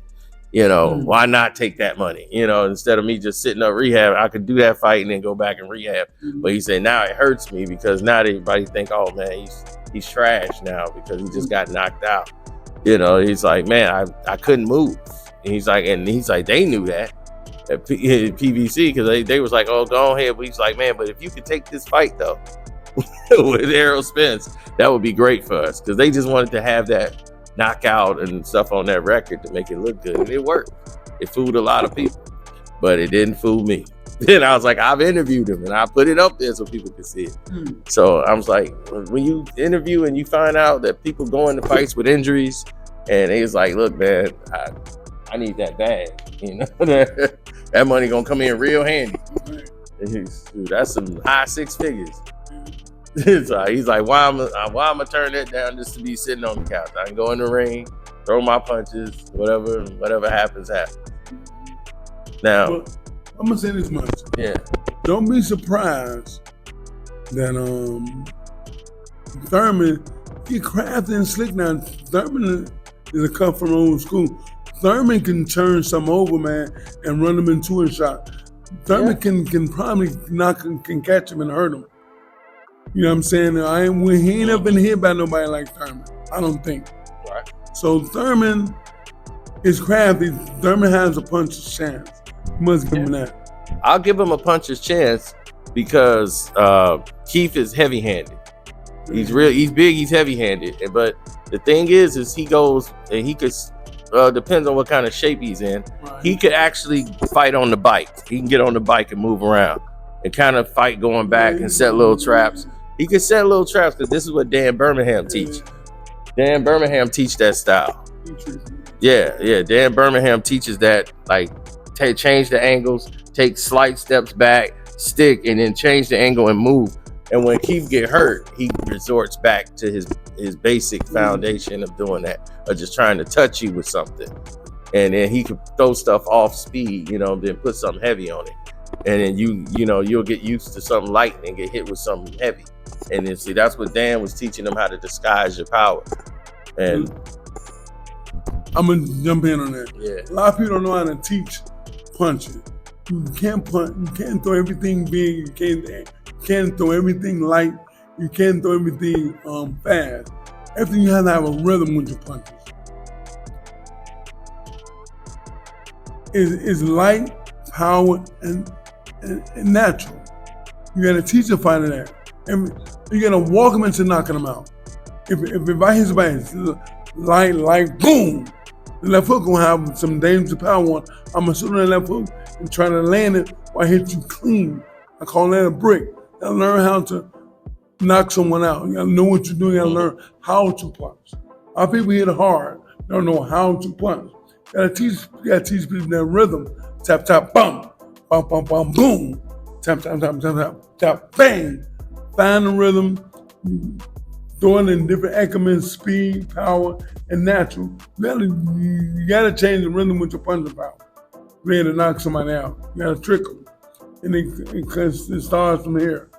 S1: why not take that money? Instead of me just sitting up rehab, I could do that fight and then go back and rehab. But he said, now it hurts me because now everybody think, oh man, he's trash now because he just got knocked out. He's like, man, I couldn't move. And he's like, they knew that at PBC because they was like, oh, go ahead. But he's like, man, but if you could take this fight though with Errol Spence, that would be great for us because they just wanted to have that knockout and stuff on that record to make it look good. And it worked. It fooled a lot of people, but it didn't fool me. Then I was like, I've interviewed him and I put it up there so people can see it. So I was like, when you interview and you find out that people go into fights with injuries, and he's like, look, man, I need that bag. That money gonna come in real handy. Dude, that's some high six figures. So he's like, why am I turn that down just to be sitting on the couch? I can go in the ring, throw my punches, whatever happens. Now,
S2: well, I'm gonna say this much.
S1: Yeah.
S2: Don't be surprised that Thurman, he crafty and slick now. Thurman is a cut from old school. Thurman can turn some over, man, and run him into a shot. Thurman can probably can catch him and hurt him. You know what I'm saying? He ain't ever been hit by nobody like Thurman. I don't think.
S1: Right.
S2: So Thurman is crafty. Thurman has a puncher's chance. You must give him that.
S1: I'll give him a puncher's chance because Keith is heavy-handed. He's big, he's heavy-handed. But the thing is he goes and he could depends on what kind of shape he's in. Right. He could actually fight on the bike. He can get on the bike and move around and kind of fight going back and set little traps. He could set little traps because this is what Dan Birmingham teach. Dan Birmingham teach that style. Yeah. Dan Birmingham teaches that, like, change the angles, take slight steps back, stick, and then change the angle and move. And when Keith get hurt, he resorts back to his basic foundation of doing that, or just trying to touch you with something. And then he could throw stuff off speed, then put something heavy on it. And then you'll get used to something light and get hit with something heavy. And then see, that's what Dan was teaching them, how to disguise your power. And
S2: I'm gonna jump in on that.
S1: Yeah.
S2: A lot of people don't know how to teach punching. You can't punch. You can't throw everything big. You can't throw everything light. You can't throw everything fast. Everything, you have to have a rhythm with your punches. It's light, power, and natural. You gotta teach a fighter that. And you gotta walk him into knocking him out. If I hit somebody light, boom, the left hook gonna have some dangerous power on. I'm gonna shoot on that left hook and try to land it or I hit you clean. I call that a brick. You gotta learn how to knock someone out. You gotta know what you're doing. You gotta learn how to punch. Our people hit hard, don't know how to punch. You gotta teach people that rhythm. Tap, tap, bum, bum, bum, bum, boom. Tap, tap, tap, tap, tap, tap, bang. Find the rhythm, throw it in different increments, speed, power, and natural. You gotta change the rhythm with your punching power. Ready to knock somebody out. You gotta trick them. And it starts from here.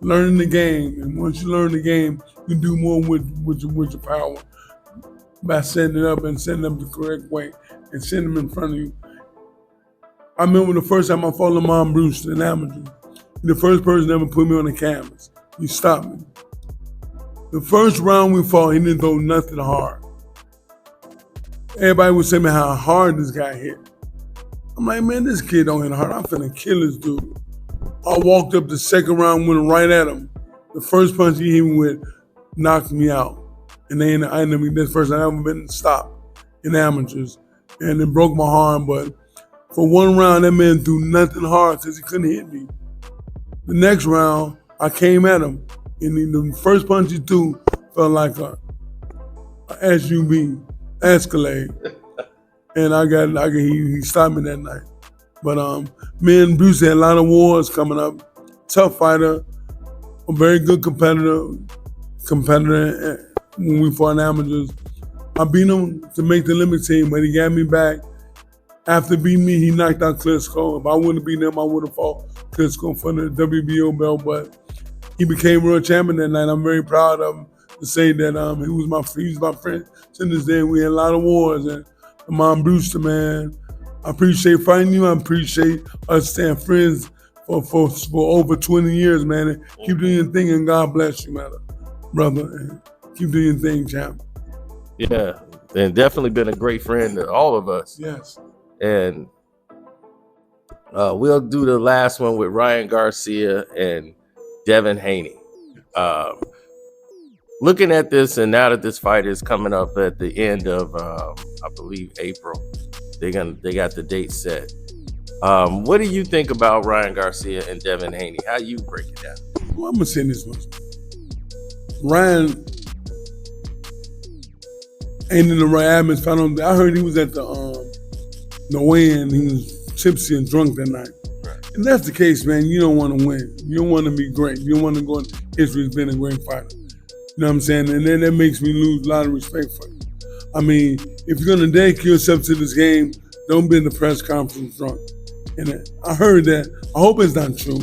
S2: Learning the game. And once you learn the game, you do more with your power by setting it up and setting them the correct way and setting them in front of you. I remember the first time I fought Lamont Bruce in amateur. The first person ever put me on the canvas. He stopped me. The first round we fought, he didn't throw nothing hard. Everybody would say me how hard this guy hit. I'm like, man, this kid don't hit hard. I'm finna kill this dude. I walked up the second round, went right at him. The first punch he hit me with knocked me out. And then this first time I've ever been stopped. in amateurs, and it broke my heart. But for one round, that man threw nothing hard because he couldn't hit me. The next round, I came at him, and the first punch he threw felt like a SUV Escalade, and he stopped me that night. But me and Bruce had a lot of wars coming up. Tough fighter, a very good competitor when we fought in amateurs. I beat him to make the limit team, but he got me back. After beating me, he knocked out Klitschko. If I wouldn't have beaten him, I would have fought Klitschko for the WBO belt, but he became world champion that night. I'm very proud of him to say that he was my friend. To this day, we had a lot of wars, and Mom Brewster, man, I appreciate fighting you. I appreciate us staying friends for over 20 years, man. And keep doing your thing, and God bless you, man, brother. And keep doing your thing, champ.
S1: Yeah, and definitely been a great friend to all of us.
S2: Yes.
S1: And we'll do the last one with Ryan Garcia and Devin Haney. Looking at this, and now that this fight is coming up at the end of, I believe, April, they got the date set. What do you think about Ryan Garcia and Devin Haney? How you break it down?
S2: Well, I'm gonna say this much. Ryan ain't in the right atmosphere. I heard he was at the weigh-in. He was tipsy and drunk that night. Right. And that's the case, man. You don't want to win. You don't want to be great. You don't want to go in history as being a great fighter. You know what I'm saying? And then that makes me lose a lot of respect for you. I mean, if you're going to dedicate yourself to this game, don't be in the press conference drunk. And I heard that. I hope it's not true.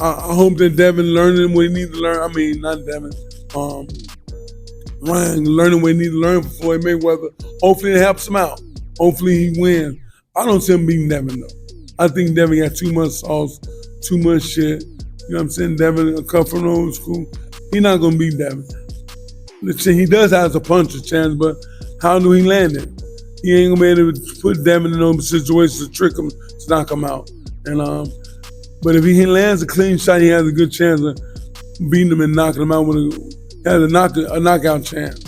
S2: I hope that Devin learning what he needs to learn. I mean, not Devin. Ryan learning what he needs to learn for Floyd Mayweather. Hopefully it helps him out. Hopefully he wins. I don't see him beating Devin, though. I think Devin got too much sauce, too much shit. You know what I'm saying? Devin, come from the old school. He's not going to beat Devin. He does have a puncher chance, but how do he land it? He ain't going to be able to put Devin in those situations to trick him, to knock him out. And but if he lands a clean shot, he has a good chance of beating him and knocking him out with a knockout chance,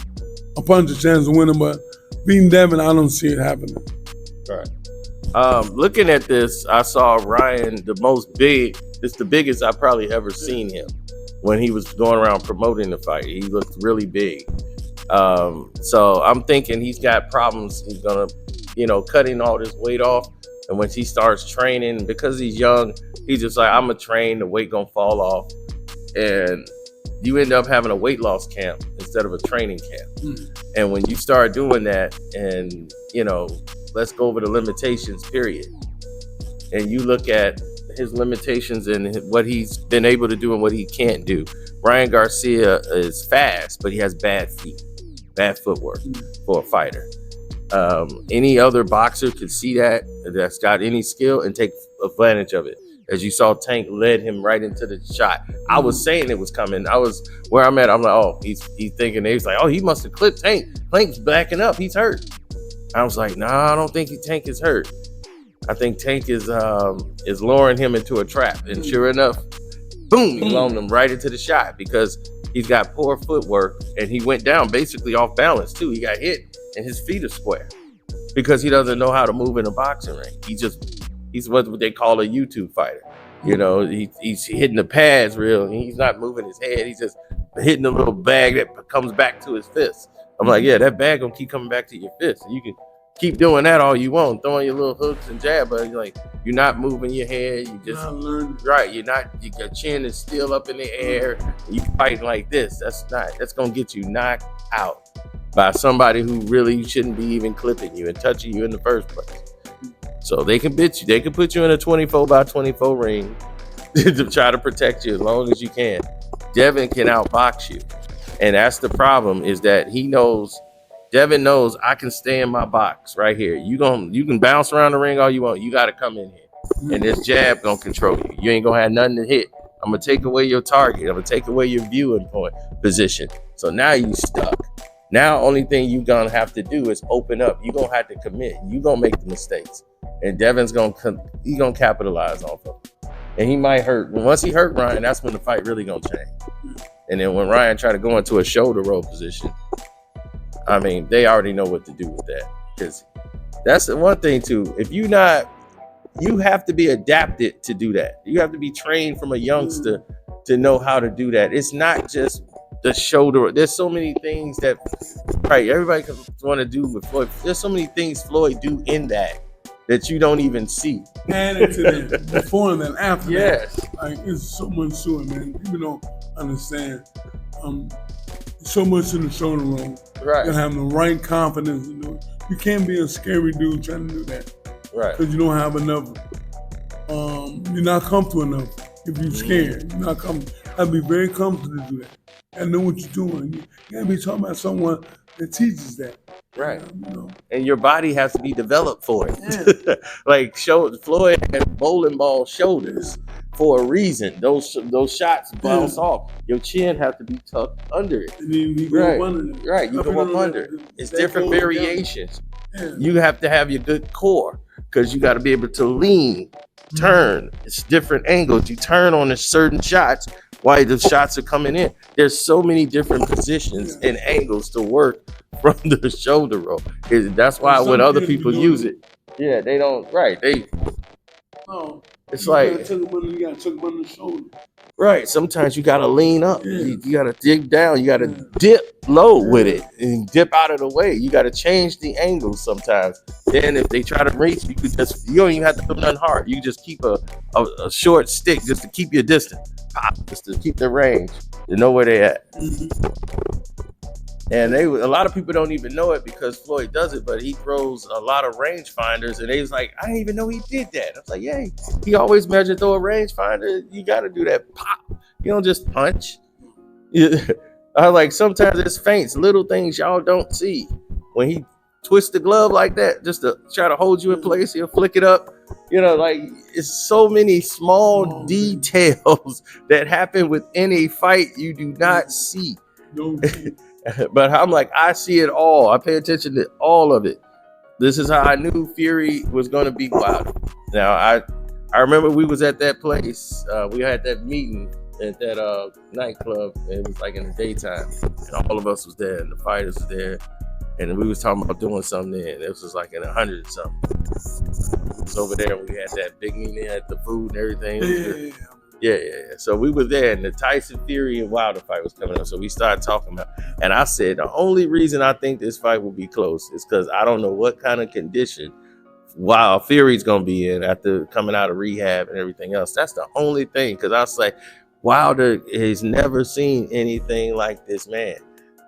S2: a puncher chance to win him. But beating Devin, I don't see it happening.
S1: Right. Looking at this, I saw Ryan it's the biggest I've probably ever seen him when he was going around promoting the fight. He looked really big. So I'm thinking he's got problems. He's gonna, cutting all this weight off. And when he starts training, because he's young, he's just like, I'm gonna train, the weight gonna fall off. And you end up having a weight loss camp instead of a training camp. And when you start doing that, and let's go over the limitations, period. And you look at his limitations and what he's been able to do and what he can't do. Ryan Garcia is fast, but he has bad feet, bad footwork for a fighter. Any other boxer could see that's got any skill and take advantage of it. As you saw, Tank led him right into the shot. I was saying it was coming. I was where I'm at. I'm like, oh, he's thinking. He's like, oh, he must have clipped Tank. Tank's backing up. He's hurt. I was like, nah, I don't think Tank is hurt. I think Tank is luring him into a trap. And sure enough, boom, he lured him right into the shot because he's got poor footwork and he went down basically off balance too. He got hit and his feet are square because he doesn't know how to move in a boxing ring. He's what they call a YouTube fighter. He's hitting the pads real. He's not moving his head. He's just hitting a little bag that comes back to his fist. I'm like, yeah, that bag gonna keep coming back to your fist. You can keep doing that all you want, throwing your little hooks and jab, but you're not moving your head. You just right. Your chin is still up in the air. You fighting like this. That's gonna get you knocked out by somebody who really shouldn't be even clipping you and touching you in the first place. So they can bit you. They can put you in a 24x24 ring to try to protect you as long as you can. Devin can outbox you. And that's the problem, is that Devin knows I can stay in my box right here. You can bounce around the ring all you want. You got to come in here. And this jab going to control you. You ain't going to have nothing to hit. I'm going to take away your target. I'm going to take away your viewing point position. So now you stuck. Now, only thing you're going to have to do is open up. You're going to have to commit. You're going to make the mistakes. And Devin's going to capitalize off of it. And he might hurt. Once he hurt Ryan, that's when the fight really going to change. And then when Ryan tried to go into a shoulder roll position, I mean, they already know what to do with that. Because that's the one thing too. If you have to be adapted to do that. You have to be trained from a youngster to know how to do that. It's not just the shoulder. There's so many things that, right, everybody can want to do with Floyd. There's so many things Floyd do in that you don't even see.
S2: Added to that, before and then after
S1: Yes.
S2: that. Like, it's so much to it, man. People don't understand. So much in the shoulder roll.
S1: Right.
S2: You gotta have the right confidence to do it. You can't be a scary dude trying to do that.
S1: Right.
S2: Because you don't have enough, you're not comfortable enough. If you're scared, you're not comfortable. You have to be very comfortable to do that. And know what you're doing. You gotta be talking about someone that teaches that.
S1: Right.
S2: You know?
S1: And your body has to be developed for it.
S2: Yeah.
S1: Like Floyd had bowling ball shoulders for a reason. Those shots bounce off. Your chin has to be tucked under it.
S2: And then you go up under it.
S1: Right. You go up under it. It's different variations. Yeah. You have to have your good core because you got to be able to lean, turn. It's different angles. You turn on a certain shots while the shots are coming in. There's so many different positions and angles to work from the shoulder roll. That's why when other people use it, they don't. Right? It's like
S2: you gotta tuck them under the shoulder.
S1: Right. Sometimes you gotta lean up. You gotta dig down. You gotta dip low with it and dip out of the way. You gotta change the angle sometimes. Then if they try to reach, you don't even have to do nothing hard. You just keep a short stick just to keep your distance. Pop, just to keep the range. You know where they at. And a lot of people don't even know it because Floyd does it, but he throws a lot of rangefinders, and they was like, I didn't even know he did that. I was like, yeah, he always measured through a rangefinder. You got to do that pop. You don't just punch. I like sometimes it's feints, little things y'all don't see. When he twists the glove like that, just to try to hold you in place, he'll flick it up. Like it's so many small details that happen within a fight you do not see. But I'm like, I see it all. I pay attention to all of it. This is how I knew Fury was going to be wild. Now, I remember we was at that place. We had that meeting at that nightclub. It was like in the daytime. And all of us was there, and the fighters was there. And we was talking about doing something there. And it was just like in 100 and something. We was over there, and we had that big meeting at the food and everything. Yeah. So we were there, and the Tyson Fury and Wilder fight was coming up. So we started talking about, and I said the only reason I think this fight will be close is because I don't know what kind of condition Fury's gonna be in after coming out of rehab and everything else. That's the only thing. Because I was like, Wilder has never seen anything like this man.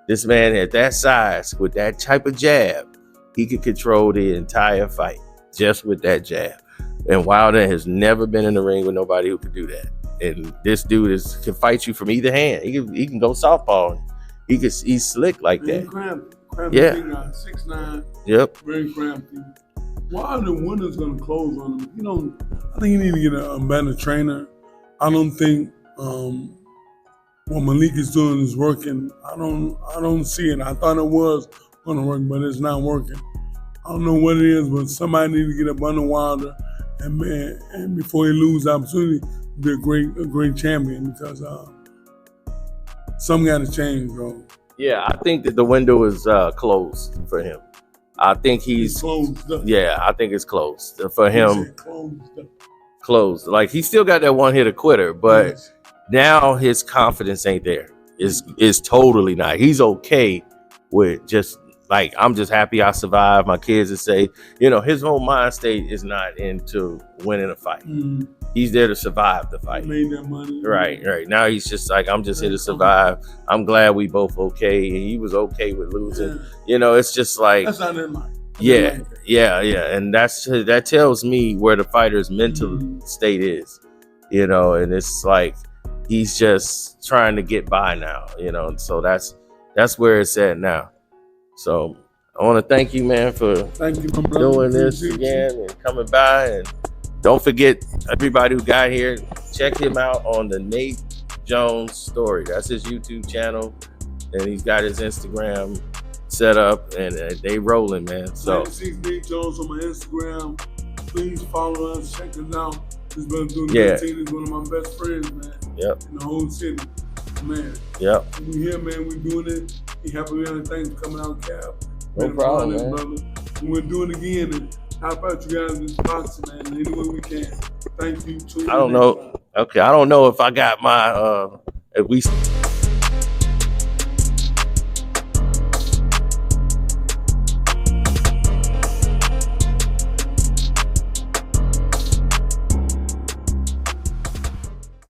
S1: This man at that size with that type of jab, he could control the entire fight just with that jab. And Wilder has never been in the ring with nobody who could do that. And this dude can fight you from either hand. He can go southpaw. He's slick like that.
S2: Crafty 6'9".
S1: Yep.
S2: Very crafty. Wilder winner's gonna close on him. I think you need to get a better trainer. I don't think what Malik is doing is working. I don't see it. I thought it was gonna work, but it's not working. I don't know what it is, but somebody need to get up under Wilder and before he loses opportunity to be a great champion, because something got to change, bro.
S1: Yeah, I think that the window is closed for him. I think he's
S2: closed up.
S1: Yeah, I think it's closed for him. Closed. Like, he still got that one hitter quitter, but now his confidence ain't there. Is totally not. He's okay with just like, I'm just happy I survived. My kids are safe. His whole mind state is not into winning a fight. Mm-hmm. He's there to survive the fight.
S2: He made that money.
S1: Right. Now he's just like, I'm just here to survive. I'm glad we both okay. And he was okay with losing. Yeah. It's just like,
S2: that's not in mind.
S1: Yeah. And that tells me where the fighter's mental state is. And it's like, he's just trying to get by now. And so that's where it's at now. So I want to thank you, man, for doing this again and coming by. And don't forget, everybody who got here, check him out on the Nate Jones Story. That's his YouTube channel, and he's got his Instagram set up, and they rolling, man. So
S2: see Nate Jones on my Instagram. Please follow us, check us out. This brother doing the team is one of my best friends, man.
S1: Yep.
S2: In the whole city. Man.
S1: Yep.
S2: We here, man. We doing it. We happy with everything coming out, Cap.
S1: No problem, man.
S2: Brother. And we'll do it again and help out you guys with boxing, man, any way we can. Thank you.
S1: I don't know. Okay, I don't know if I got my if we